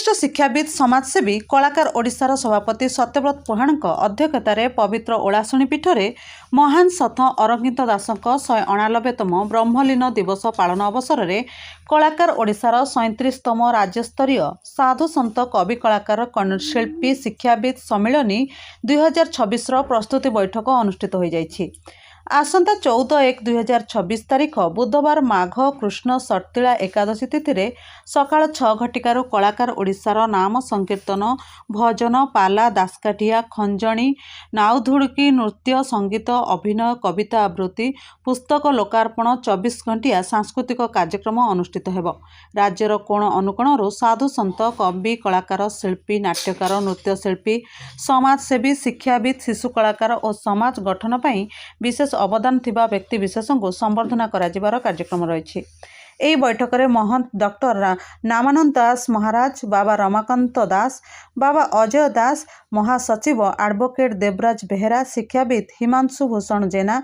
वरिष्ठ शिक्षाविद समाजसेवी कलाकार ओडिशार सभापति सत्यव्रत पुहाणक अध्यक्षतार पवित्र ओलाशुणी पीठ में महान सथ अरविंद दासक 199तम ब्रह्मलीन दिवस पालन अवसर में कलाकार ओडिशार 37तम राज्यस्तरीय साधु सन्त कवि कलाकार कण्ठशिल्पी शिक्षाविद सम्मिलनी 2026 प्रस्तुति बैठक अनुष्ठित हो जाइछि। आसंता 14/1/2026 तारीख बुधवार माघ कृष्ण सर्तिला एकादशी तिथि रे सकाळ 6 घटिकार कलाकार ओडिशार नाम संकीर्तन भजन पाला दासकाठिया खंजणी नाउधुड़की नृत्य संगीत अभिनय कविता आवृत्ति पुस्तक लोकार्पण 24 घंटिया सांस्कृतिक कार्यक्रम अनुष्ठित हेब। राज्यर कोण अनुकोणरू साधु संत कवि कलाकार शिल्पी नाट्यकार नृत्यशिल्पी समाजसेवी शिक्षाविद शिशु कलाकार और समाज गठन पई विशेष अवदान थिबा व्यक्ति विशेष को संबर्धना कराजिबार कार्यक्रम रही। यह बैठक में महंत डॉक्टर नामानंद दास महाराज बाबा रमाकांत दास बाबा अजय दास महासचिव एडवोकेट देवराज बेहेरा शिक्षाविद हिमांशु भूषण जेना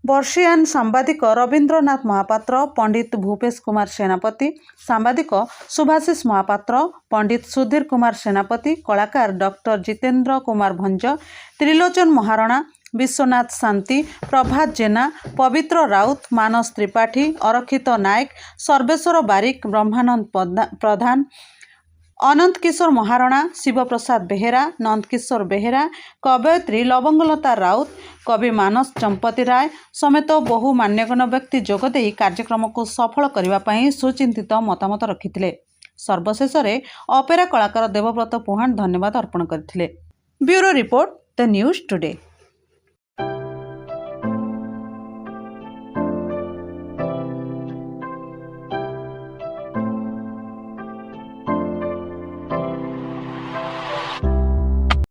वर्षियान सांबादिक रवींद्रनाथ महापात्र पंडित भूपेश कुमार सेनापति सांबादिक सुभाषिष महापात्र पंडित सुधीर कुमार सेनापति कलाकार डॉक्टर जितेंद्र कुमार भंज त्रिलोचन महारणा विश्वनाथ शांति प्रभात जेना पवित्र राउत मानस त्रिपाठी अरक्षित नायक सर्वेश्वर बारिक ब्रह्मानंद प्रधान अनंत किशोर महारणा शिवप्रसाद बेहेरा नंदकिशोर बेहेरा कवयत्री लवंगलता राउत कवि मानस चंपती राय समेत बहु मान्यगण्य व्यक्ति जोगदे कार्यक्रम को सफल करने सुचिंतित मतामत रखिथिले। सर्वशेष अपेरा कलाकार देवव्रत पुहाण धन्यवाद अर्पण करथिले। Bureau report the news today.